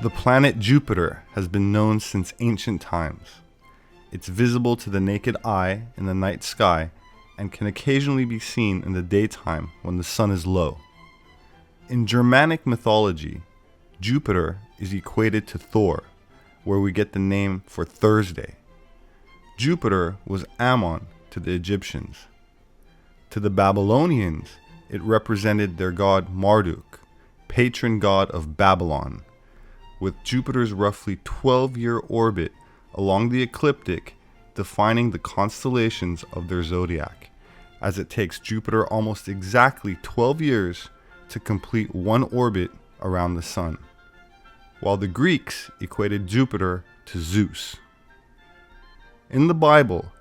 The planet Jupiter has been known since ancient times. It's visible to the naked eye in the night sky and can occasionally be seen in the daytime when the sun is low. In Germanic mythology, Jupiter is equated to Thor, where we get the name for Thursday. Jupiter was Ammon to the Egyptians. To the Babylonians, it represented their god Marduk, patron god of Babylon, with Jupiter's roughly 12-year orbit along the ecliptic defining the constellations of their zodiac, as it takes Jupiter almost exactly 12 years to complete one orbit around the sun, while the Greeks equated Jupiter to Zeus. In the Bible,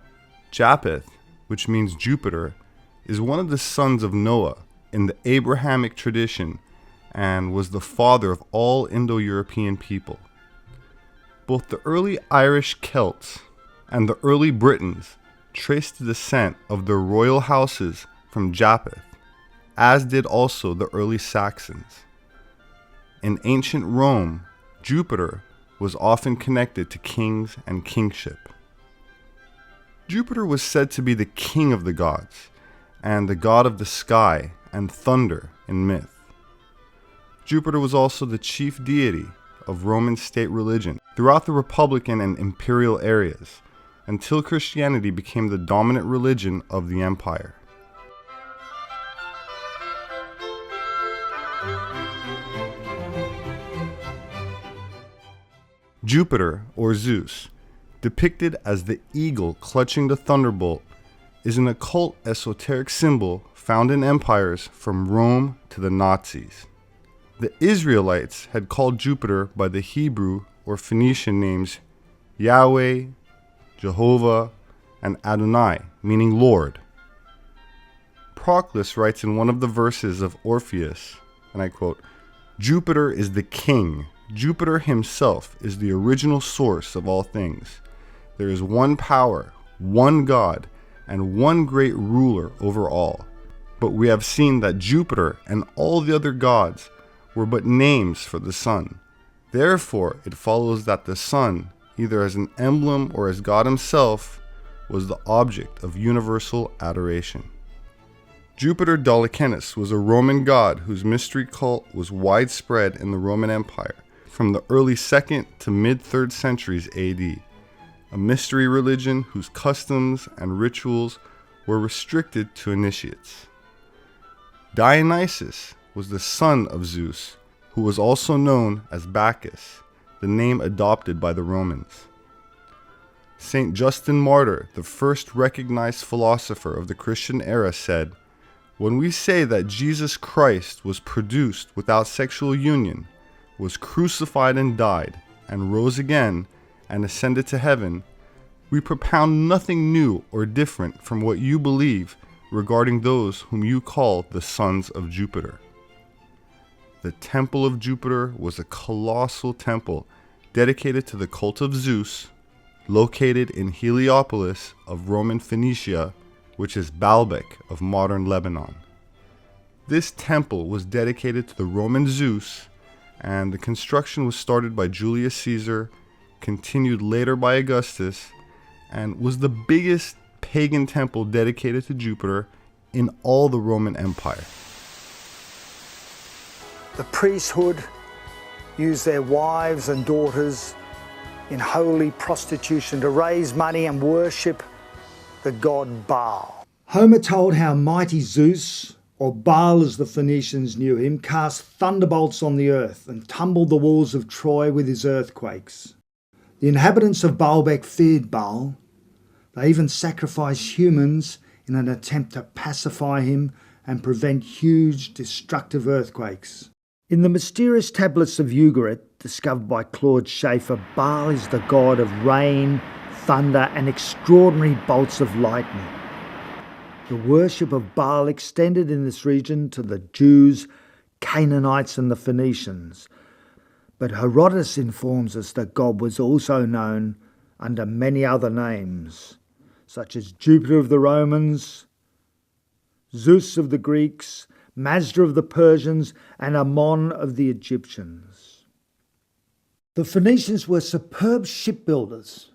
Japheth, which means Jupiter, is one of the sons of Noah in the Abrahamic tradition and was the father of all Indo-European people. Both the early Irish Celts and the early Britons traced the descent of their royal houses from Japheth, as did also the early Saxons. In ancient Rome, Jupiter was often connected to kings and kingship. Jupiter was said to be the king of the gods and the god of the sky and thunder in myth. Jupiter was also the chief deity of Roman state religion throughout the republican and imperial areas until Christianity became the dominant religion of the empire. Jupiter, or Zeus, depicted as the eagle clutching the thunderbolt, is an occult esoteric symbol found in empires from Rome to the Nazis. The Israelites had called Jupiter by the Hebrew or Phoenician names Yahweh, Jehovah, and Adonai, meaning Lord. Proclus writes in one of the verses of Orpheus, and I quote, "Jupiter is the king. Jupiter himself is the original source of all things. There is one power, one God, and one great ruler over all. But we have seen that Jupiter and all the other gods were but names for the sun. Therefore, it follows that the sun, either as an emblem or as God himself, was the object of universal adoration." Jupiter Dolicanus was a Roman god whose mystery cult was widespread in the Roman Empire from the early 2nd to mid-3rd centuries AD, a mystery religion whose customs and rituals were restricted to initiates. Dionysus was the son of Zeus, who was also known as Bacchus, the name adopted by the Romans. Saint Justin Martyr, the first recognized philosopher of the Christian era, said, "When we say that Jesus Christ was produced without sexual union, was crucified and died, and rose again, and ascended to heaven, we propound nothing new or different from what you believe regarding those whom you call the sons of Jupiter." The Temple of Jupiter was a colossal temple dedicated to the cult of Zeus, located in Heliopolis of Roman Phoenicia, which is Baalbek of modern Lebanon. This temple was dedicated to the Roman Zeus, and the construction was started by Julius Caesar, continued later by Augustus, and was the biggest pagan temple dedicated to Jupiter in all the Roman Empire. The priesthood used their wives and daughters in holy prostitution to raise money and worship the god Baal. Homer told how mighty Zeus, or Baal as the Phoenicians knew him, cast thunderbolts on the earth and tumbled the walls of Troy with his earthquakes. The inhabitants of Baalbek feared Baal. They even sacrificed humans in an attempt to pacify him and prevent huge destructive earthquakes. In the mysterious tablets of Ugarit, discovered by Claude Schaeffer, Baal is the god of rain, thunder and extraordinary bolts of lightning. The worship of Baal extended in this region to the Jews, Canaanites and the Phoenicians. But Herodotus informs us that God was also known under many other names, such as Jupiter of the Romans, Zeus of the Greeks, Mazda of the Persians, and Ammon of the Egyptians. The Phoenicians were superb shipbuilders.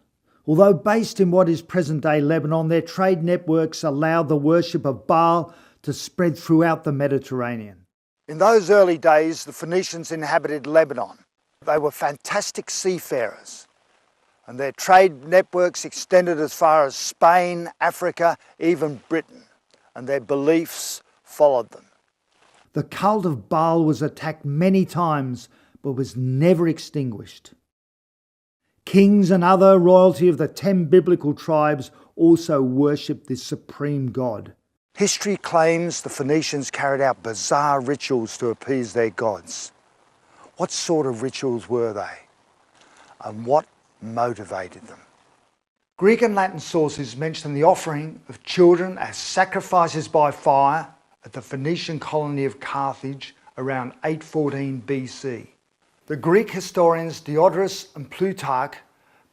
Although based in what is present-day Lebanon, their trade networks allowed the worship of Baal to spread throughout the Mediterranean. In those early days, the Phoenicians inhabited Lebanon. They were fantastic seafarers, and their trade networks extended as far as Spain, Africa, even Britain, and their beliefs followed them. The cult of Baal was attacked many times, but was never extinguished. Kings and other royalty of the 10 biblical tribes also worshipped this supreme god. History claims the Phoenicians carried out bizarre rituals to appease their gods. What sort of rituals were they? And what motivated them? Greek and Latin sources mention the offering of children as sacrifices by fire at the Phoenician colony of Carthage around 814 BC. The Greek historians Diodorus and Plutarch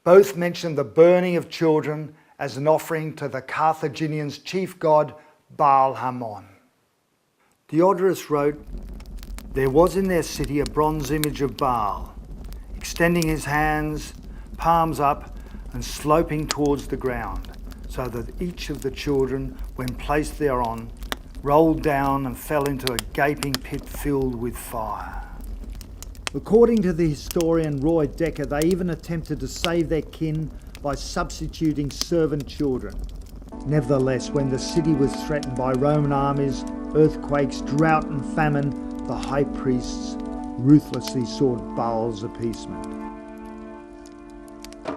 both mention the burning of children as an offering to the Carthaginians' chief god Baal Hamon. Diodorus wrote, "There was in their city a bronze image of Baal, extending his hands, palms up, and sloping towards the ground, so that each of the children, when placed thereon, rolled down and fell into a gaping pit filled with fire." According to the historian Roy Decker, they even attempted to save their kin by substituting servant children. Nevertheless, when the city was threatened by Roman armies, earthquakes, drought and famine, the high priests ruthlessly sought Baal's appeasement.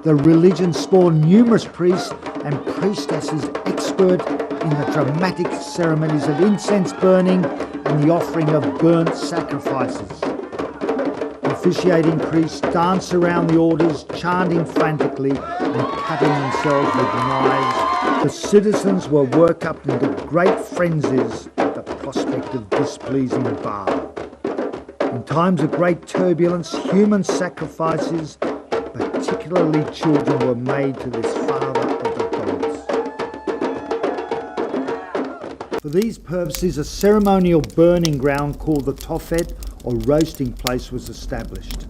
The religion spawned numerous priests and priestesses expert in the dramatic ceremonies of incense burning and the offering of burnt sacrifices. Officiating priests danced around the altars, chanting frantically and cutting themselves with knives. The citizens were worked up into great frenzies at the prospect of displeasing Baal. In times of great turbulence, human sacrifices, particularly children, were made to this father of the gods. For these purposes, a ceremonial burning ground called the Tophet, or roasting place, was established.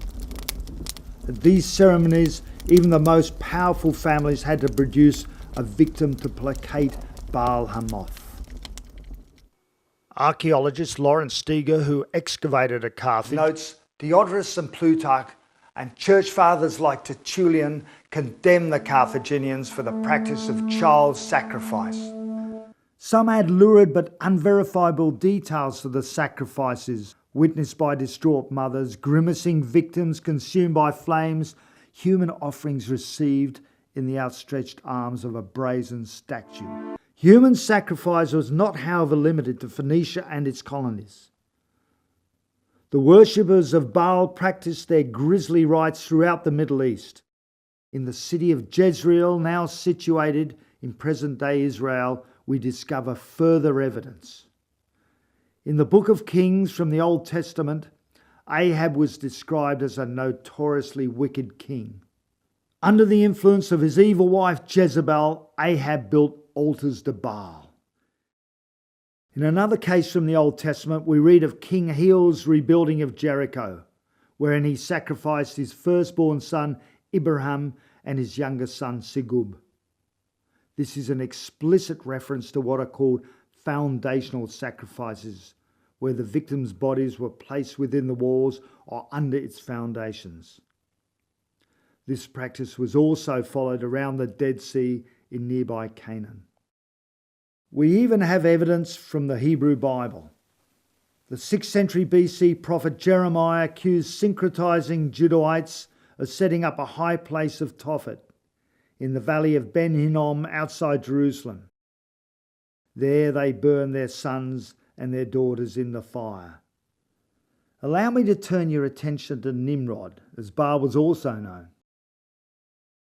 At these ceremonies, even the most powerful families had to produce a victim to placate Baal Hamoth. Archaeologist Lawrence Steger, who excavated at Carthage, notes Diodorus and Plutarch and church fathers like Tertullian condemned the Carthaginians for the practice of child sacrifice. Some add lurid but unverifiable details to the sacrifices, witnessed by distraught mothers, grimacing victims consumed by flames, human offerings received in the outstretched arms of a brazen statue. Human sacrifice was not, however, limited to Phoenicia and its colonies. The worshippers of Baal practiced their grisly rites throughout the Middle East. In the city of Jezreel, now situated in present-day Israel, we discover further evidence. In the book of Kings from the Old Testament, Ahab was described as a notoriously wicked king. Under the influence of his evil wife Jezebel, Ahab built altars to Baal. In another case from the Old Testament, we read of King Hiel's rebuilding of Jericho, wherein he sacrificed his firstborn son Abraham and his younger son Segub. This is an explicit reference to what are called foundational sacrifices, where the victims' bodies were placed within the walls or under its foundations. This practice was also followed around the Dead Sea in nearby Canaan. We even have evidence from the Hebrew Bible. The 6th century BC prophet Jeremiah accused syncretizing Judahites of setting up a high place of Tophet in the valley of Ben Hinnom outside Jerusalem. There they burned their sons and their daughters in the fire. Allow me to turn your attention to Nimrod, as Baal was also known.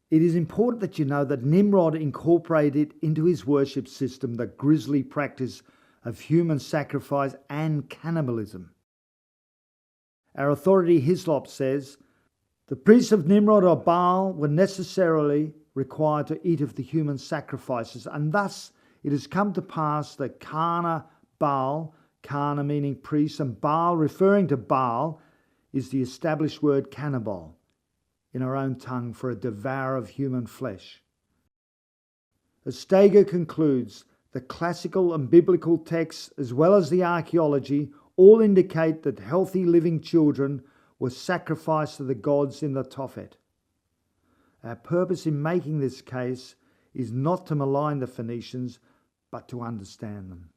It is important that you know that Nimrod incorporated into his worship system the grisly practice of human sacrifice and cannibalism. Our authority Hislop says, the priests of Nimrod or Baal were necessarily required to eat of the human sacrifices, and thus it has come to pass that Kana Baal, Kana meaning priest, and Baal referring to Baal, is the established word cannibal, in her own tongue for a devourer of human flesh. As Steger concludes, the classical and biblical texts, as well as the archaeology, all indicate that healthy living children were sacrificed to the gods in the Tophet. Our purpose in making this case is not to malign the Phoenicians, but to understand them.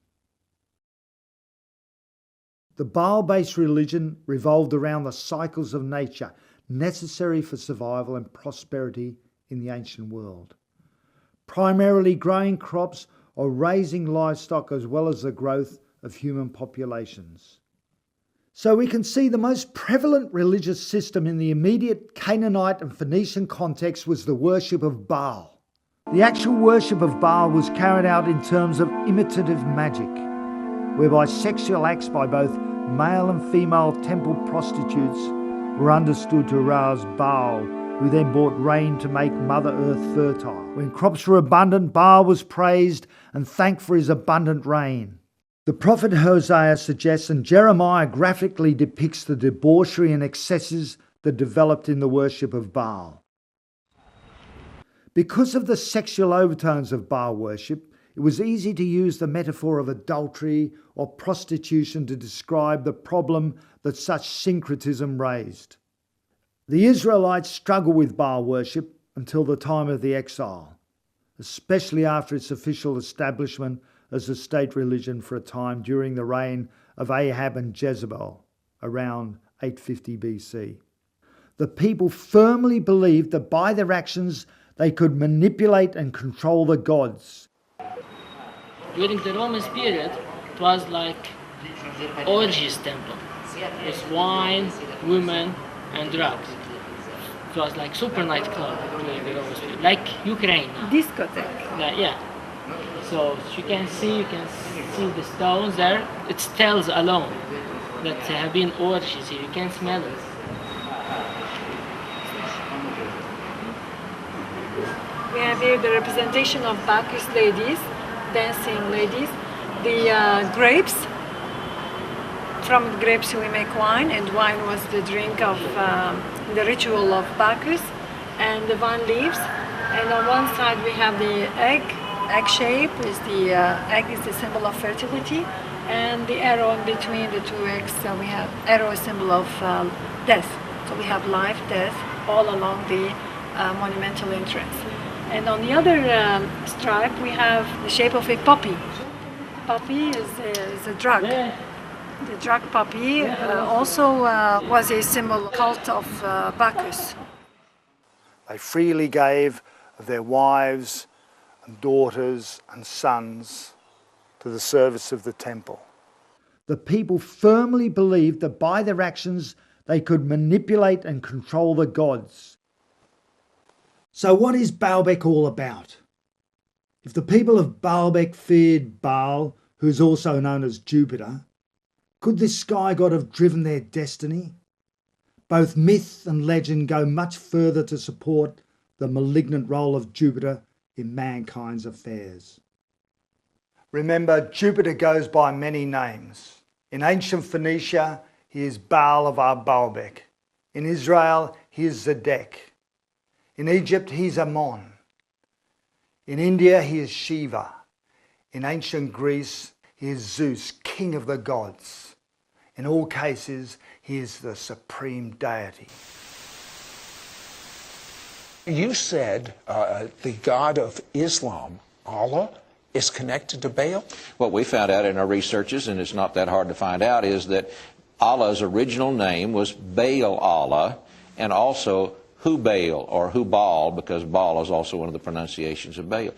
The Baal-based religion revolved around the cycles of nature necessary for survival and prosperity in the ancient world, primarily growing crops or raising livestock, as well as the growth of human populations. So we can see the most prevalent religious system in the immediate Canaanite and Phoenician context was the worship of Baal. The actual worship of Baal was carried out in terms of imitative magic, whereby sexual acts by both male and female temple prostitutes were understood to arouse Baal, who then brought rain to make Mother Earth fertile. When crops were abundant, Baal was praised and thanked for his abundant rain. The prophet Hosea suggests, and Jeremiah graphically depicts, the debauchery and excesses that developed in the worship of Baal. Because of the sexual overtones of Baal worship, it was easy to use the metaphor of adultery or prostitution to describe the problem that such syncretism raised. The Israelites struggled with Baal worship until the time of the exile, especially after its official establishment as a state religion for a time during the reign of Ahab and Jezebel around 850 BC. The people firmly believed that by their actions they could manipulate and control the gods. During the Roman period, it was like orgies temple. With wine, women, and drugs. It was like super nightclub during the Roman period, like Ukraine now. Discotheque. Yeah. So you can see the stones there. It tells alone that there have been orgies here. You can smell it. We have here the representation of Bacchus ladies, dancing ladies. The grapes, from the grapes we make wine, and wine was the drink of the ritual of Bacchus, and the vine leaves. And on one side we have the egg shape, is the egg is the symbol of fertility, and the arrow in between the two eggs, we have arrow is symbol of death. So we have life, death, all along the monumental entrance. And on the other stripe we have the shape of a poppy. Poppy is a drug. The drug poppy also was a symbol cult of Bacchus. They freely gave of their wives and daughters and sons to the service of the temple. The people firmly believed that by their actions they could manipulate and control the gods. So what is Baalbek all about? If the people of Baalbek feared Baal, who is also known as Jupiter, could this sky god have driven their destiny? Both myth and legend go much further to support the malignant role of Jupiter in mankind's affairs. Remember, Jupiter goes by many names. In ancient Phoenicia, he is Baal of Baalbek. In Israel, he is Zedek. In Egypt, he is Ammon. In India, he is Shiva. In ancient Greece, he is Zeus, king of the gods. In all cases, he is the supreme deity. You said the God of Islam, Allah, is connected to Baal? What we found out in our researches, and it's not that hard to find out, is that Allah's original name was Baal Allah, and also Hubal or Hubal, because Baal is also one of the pronunciations of Baal.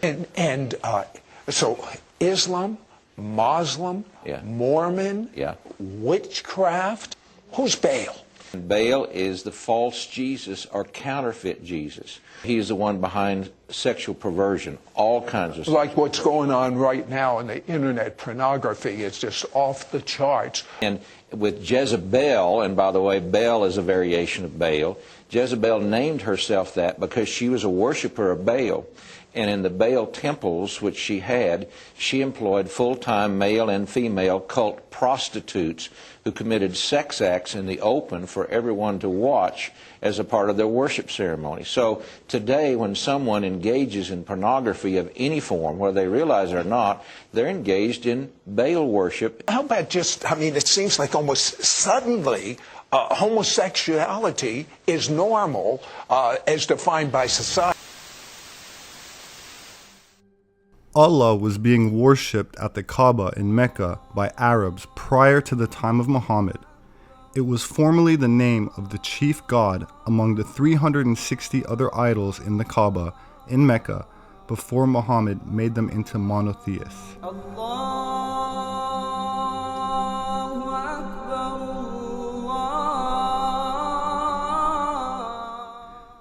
So Islam, Muslim, Mormon, witchcraft, who's Baal? Baal is the false Jesus or counterfeit Jesus. He is the one behind sexual perversion, all kinds of stuff. Like what's going on right now in the internet, pornography is just off the charts. And with Jezebel, and by the way, Baal is a variation of Baal, Jezebel named herself that because she was a worshiper of Baal. And in the Baal temples which she had, she employed full-time male and female cult prostitutes who committed sex acts in the open for everyone to watch as a part of their worship ceremony. So today, when someone engages in pornography of any form, whether they realize it or not, they're engaged in Baal worship. How about just, I mean, it seems like almost suddenly homosexuality is normal as defined by society. Allah was being worshipped at the Kaaba in Mecca by Arabs prior to the time of Muhammad. It was formerly the name of the chief god among the 360 other idols in the Kaaba in Mecca before Muhammad made them into monotheists.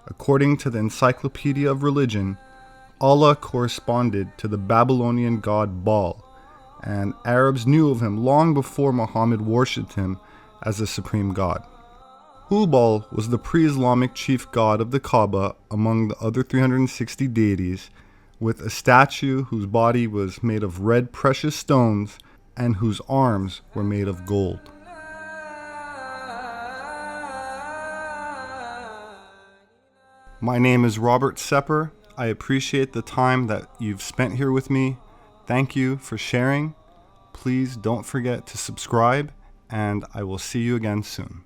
According to the Encyclopedia of Religion, Allah corresponded to the Babylonian god Baal, and Arabs knew of him long before Muhammad worshipped him as the supreme god. Hubal was the pre-Islamic chief god of the Kaaba among the other 360 deities, with a statue whose body was made of red precious stones and whose arms were made of gold. My name is Robert Sepehr. I appreciate the time that you've spent here with me. Thank you for sharing. Please don't forget to subscribe, and I will see you again soon.